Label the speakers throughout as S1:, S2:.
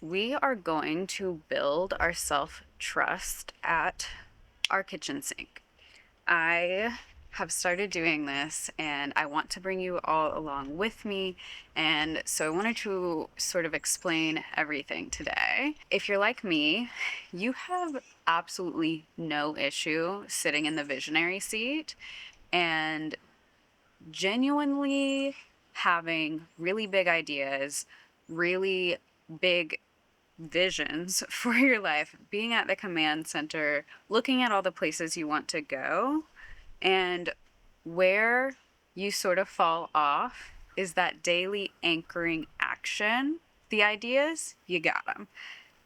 S1: We are going to build our self trust at our kitchen sink. I have started doing this and I want to bring you all along with me. And so I wanted to sort of explain everything today. If you're like me, you have absolutely no issue sitting in the visionary seat and genuinely having really big ideas, really big visions for your life, being at the command center, looking at all the places you want to go, and where you sort of fall off is that daily anchoring action. The ideas, you got them.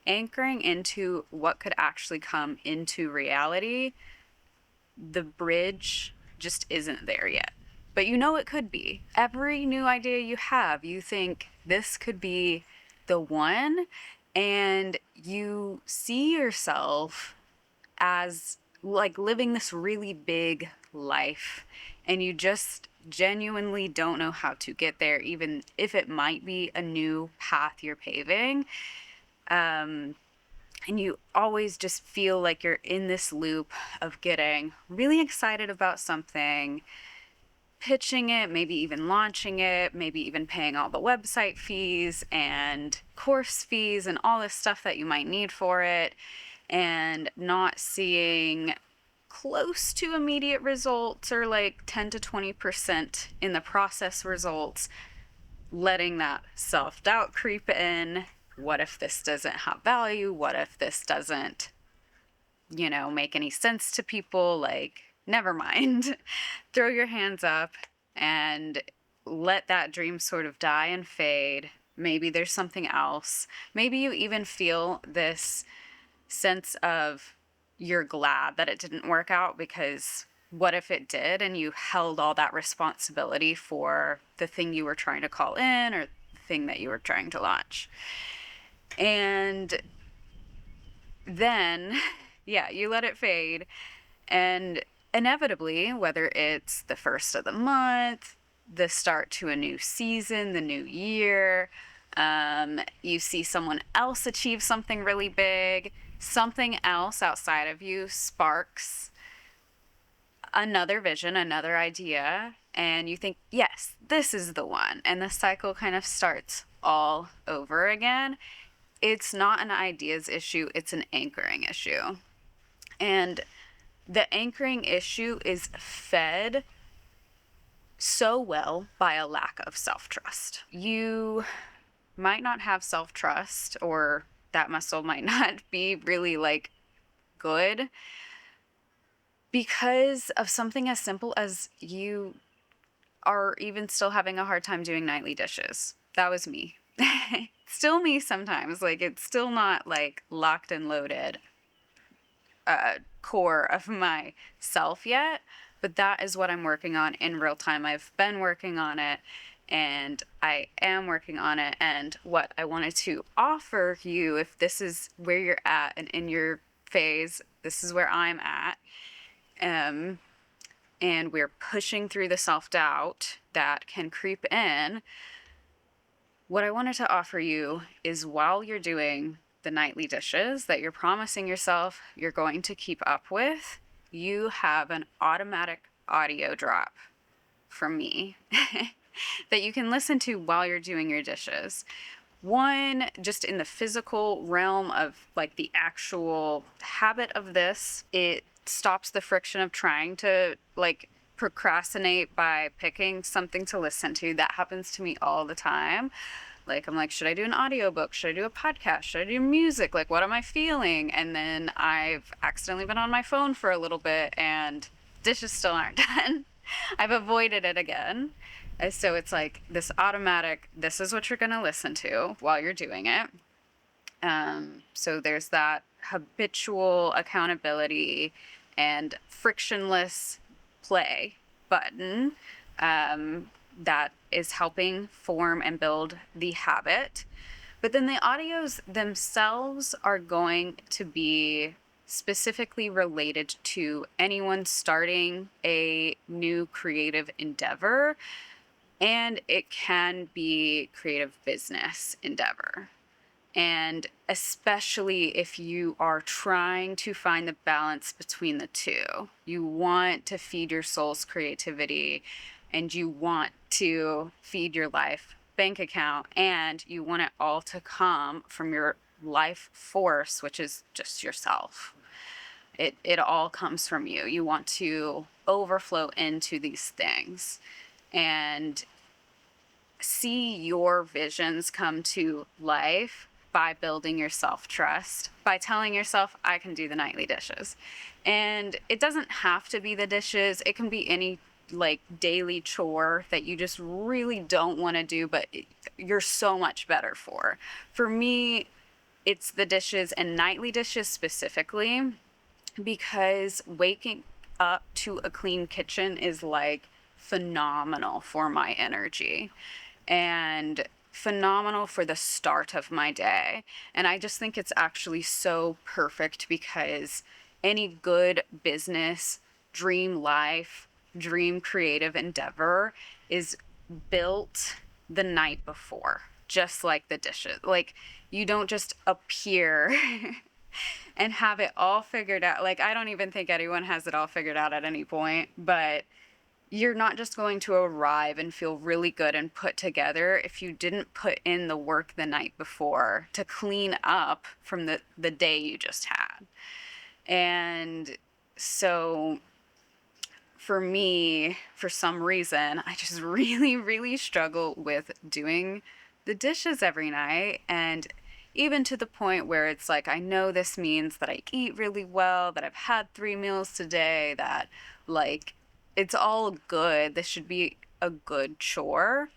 S1: Anchoring into what could actually come into reality, the bridge just isn't there yet. But you know it could be. Every new idea you have, you think this could be the one, and you see yourself as like living this really big life, and you just genuinely don't know how to get there, even if it might be a new path you're paving. And you always just feel like you're in this loop of getting really excited about something, pitching it, maybe even launching it, maybe even paying all the website fees and course fees and all this stuff that you might need for it, and not seeing close to immediate results or like 10 to 20% in the process results, letting that self doubt creep in. What if this doesn't have value? What if this doesn't, make any sense to people? Like, never mind. Throw your hands up and let that dream sort of die and fade. Maybe there's something else. Maybe you even feel this sense of you're glad that it didn't work out, because what if it did and you held all that responsibility for the thing you were trying to call in or the thing that you were trying to launch? And then, yeah, you let it fade. And inevitably, whether it's the first of the month, the start to a new season, the new year, you see someone else achieve something really big, something else outside of you sparks another vision, another idea, and you think, yes, this is the one. And the cycle kind of starts all over again. It's not an ideas issue, it's an anchoring issue. And the anchoring issue is fed so well by a lack of self-trust. You might not have self-trust, or that muscle might not be really like good, because of something as simple as you are even still having a hard time doing nightly dishes. That was me. Still me sometimes. Like, it's still not like locked and loaded core of myself yet, but that is what I'm working on in real time. I've been working on it and I am working on it. And what I wanted to offer you, if this is where you're at and in your phase, this is where I'm at. And we're pushing through the self-doubt that can creep in. What I wanted to offer you is, while you're doing the nightly dishes that you're promising yourself you're going to keep up with, you have an automatic audio drop from me that you can listen to while you're doing your dishes. One, just in the physical realm of like the actual habit of this, it stops the friction of trying to like procrastinate by picking something to listen to. That happens to me all the time. Like, I'm like, should I do an audiobook? Should I do a podcast? Should I do music? Like, what am I feeling? And then I've accidentally been on my phone for a little bit and dishes still aren't done. I've avoided it again. And so it's like this automatic, this is what you're going to listen to while you're doing it. So there's that habitual accountability and frictionless play button that is helping form and build the habit. But then the audios themselves are going to be specifically related to anyone starting a new creative endeavor, and it can be creative business endeavor. And especially if you are trying to find the balance between the two, you want to feed your soul's creativity and you want to feed your life bank account, and you want it all to come from your life force, which is just yourself. It all comes from you. You want to overflow into these things and see your visions come to life by building your self-trust, by telling yourself, I can do the nightly dishes. And it doesn't have to be the dishes. It can be any like daily chore that you just really don't want to do, but you're so much better for. For me, it's the dishes, and nightly dishes specifically, because waking up to a clean kitchen is like phenomenal for my energy and phenomenal for the start of my day. And I just think it's actually so perfect because any good business, dream life, dream creative endeavor is built the night before, just like the dishes. Like, you don't just appear and have it all figured out. Like, I don't even think anyone has it all figured out at any point, but you're not just going to arrive and feel really good and put together if you didn't put in the work the night before to clean up from the day you just had. And so for me, for some reason, I just really, really struggle with doing the dishes every night. And even to the point where it's like, I know this means that I eat really well, that I've had 3 meals today, that like it's all good. This should be a good chore.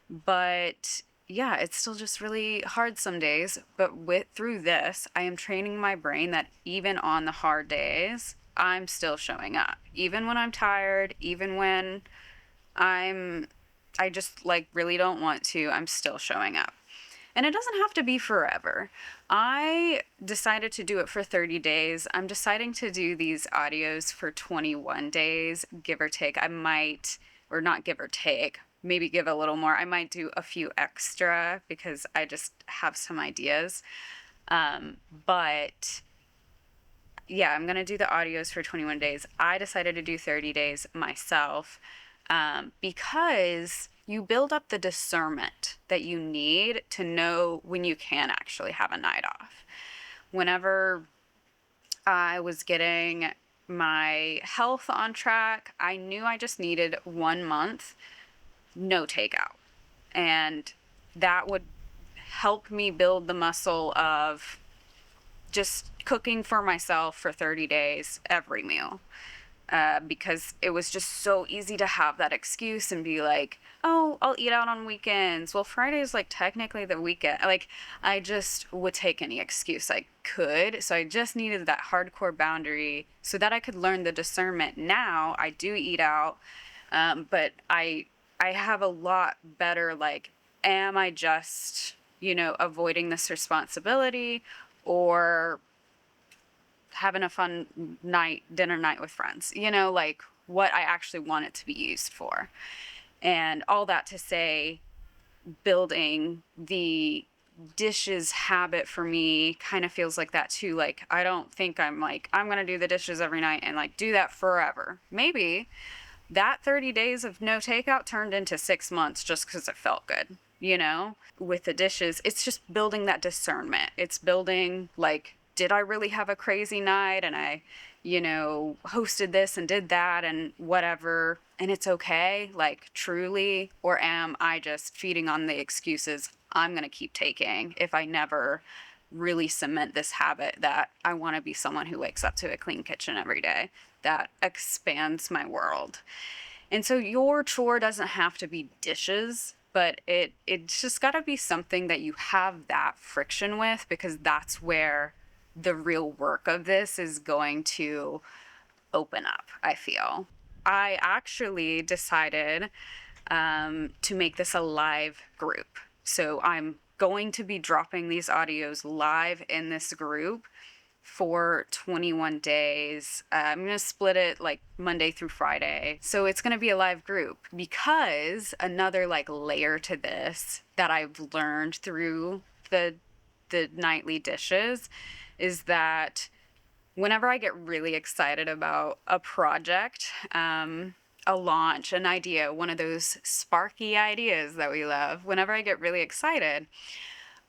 S1: But yeah, it's still just really hard some days. But through this, I am training my brain that even on the hard days, I'm still showing up. Even when I'm tired, even when I just like really don't want to, I'm still showing up. And it doesn't have to be forever. I decided to do it for 30 days. I'm deciding to do these audios for 21 days, give or take. I might, or not give or take, maybe give a little more. I might do a few extra because I just have some ideas. But yeah, I'm going to do the audios for 21 days. I decided to do 30 days myself because you build up the discernment that you need to know when you can actually have a night off. Whenever I was getting my health on track, I knew I just needed 1 month, no takeout. And that would help me build the muscle of just cooking for myself for 30 days, every meal. Because it was just so easy to have that excuse and be like, oh, I'll eat out on weekends. Well, Friday is like technically the weekend. Like, I just would take any excuse I could. So I just needed that hardcore boundary so that I could learn the discernment. Now I do eat out, but I have a lot better, like, am I just, avoiding this responsibility, or having a fun dinner night with friends, like what I actually want it to be used for. And all that to say, building the dishes habit for me kind of feels like that too. Like, I don't think I'm going to do the dishes every night and like do that forever. Maybe that 30 days of no takeout turned into 6 months just because it felt good, with the dishes. It's just building that discernment. It's building like, did I really have a crazy night and I, hosted this and did that and whatever, and it's okay, like, truly, or am I just feeding on the excuses I'm going to keep taking if I never really cement this habit that I want to be someone who wakes up to a clean kitchen every day that expands my world. And so your chore doesn't have to be dishes, but it's just got to be something that you have that friction with, because that's where the real work of this is going to open up, I feel. I actually decided to make this a live group. So I'm going to be dropping these audios live in this group for 21 days. I'm going to split it like Monday through Friday. So it's going to be a live group, because another like layer to this that I've learned through the the nightly dishes is that whenever I get really excited about a project, a launch, an idea, one of those sparky ideas that we love, whenever I get really excited,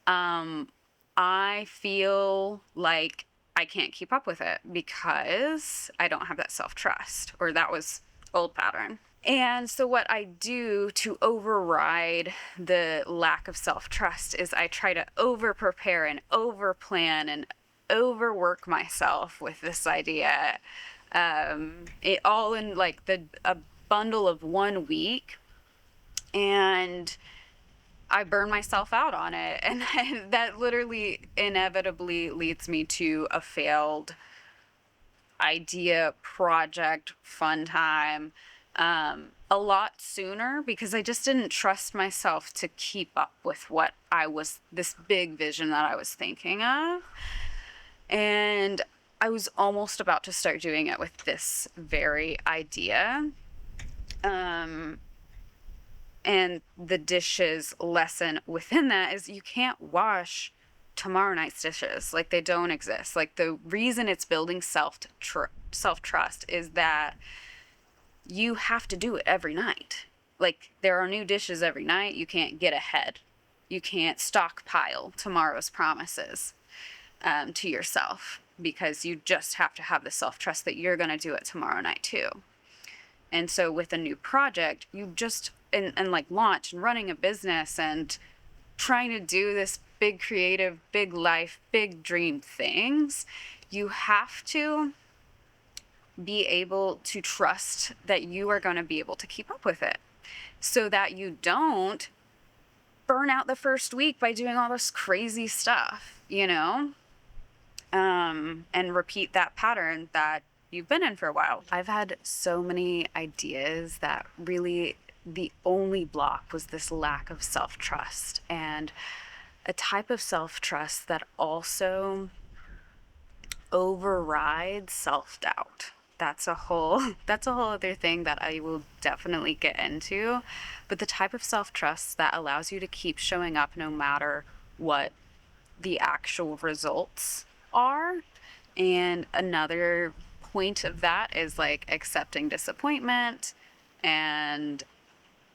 S1: I feel like I can't keep up with it because I don't have that self-trust, or that was old pattern. And so what I do to override the lack of self-trust is I try to over-prepare and over-plan and overwork myself with this idea. It all in like a bundle of 1 week, and I burn myself out on it. And that literally inevitably leads me to a failed idea, project, fun time, a lot sooner, because I just didn't trust myself to keep up with this big vision that I was thinking of. And I was almost about to start doing it with this very idea. And the dishes lesson within that is you can't wash tomorrow night's dishes. Like, they don't exist. Like, the reason it's building self-trust is that you have to do it every night. Like, there are new dishes every night. You can't get ahead. You can't stockpile tomorrow's promises to yourself, because you just have to have the self-trust that you're going to do it tomorrow night too. And so with a new project, you just, and like launch and running a business and trying to do this big creative, big life, big dream things, you have to be able to trust that you are going to be able to keep up with it, so that you don't burn out the first week by doing all this crazy stuff, and repeat that pattern that you've been in for a while. I've had so many ideas that really the only block was this lack of self-trust, and a type of self-trust that also overrides self-doubt. That's a whole other thing that I will definitely get into. But the type of self-trust that allows you to keep showing up no matter what the actual results are. And another point of that is like accepting disappointment and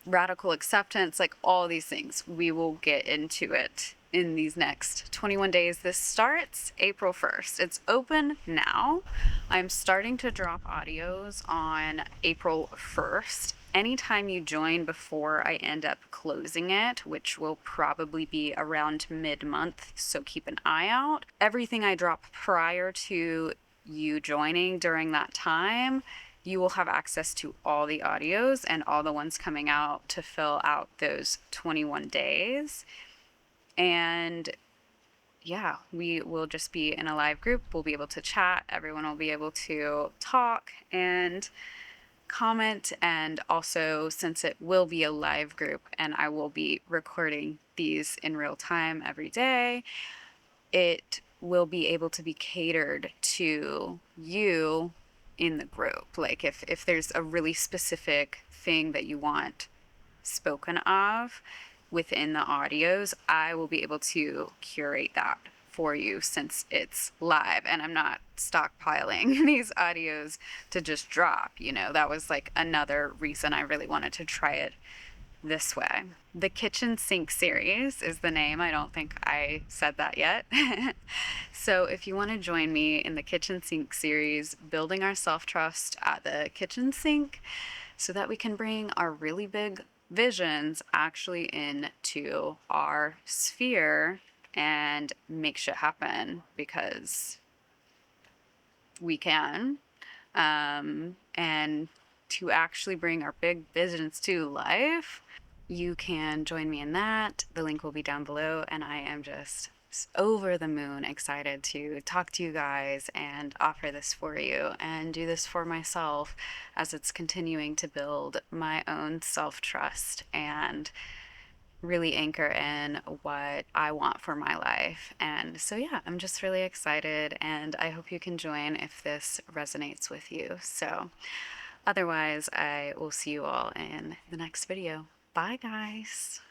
S1: radical acceptance, like all these things. We will get into it in these next 21 days. This starts April 1st. It's open now. I'm starting to drop audios on April 1st. Anytime you join before I end up closing it, which will probably be around mid-month, so keep an eye out. Everything I drop prior to you joining during that time, you will have access to all the audios and all the ones coming out to fill out those 21 days. And yeah, we will just be in a live group. We'll be able to chat. Everyone will be able to talk and comment. And also, since it will be a live group and I will be recording these in real time every day, it will be able to be catered to you in the group. Like if there's a really specific thing that you want spoken of within the audios, I will be able to curate that for you, since it's live and I'm not stockpiling these audios to just drop. That was like another reason I really wanted to try it this way. The Kitchen Sink series is the name. I don't think I said that yet. So if you want to join me in the Kitchen Sink series, building our self-trust at the kitchen sink, so that we can bring our really big visions actually into our sphere and make shit happen, because we can. And to actually bring our big visions to life, you can join me in that. The link will be down below, and I am just over the moon excited to talk to you guys and offer this for you and do this for myself, as it's continuing to build my own self-trust and really anchor in what I want for my life. And so yeah, I'm just really excited, and I hope you can join if this resonates with you. So otherwise, I will see you all in the next video. Bye guys.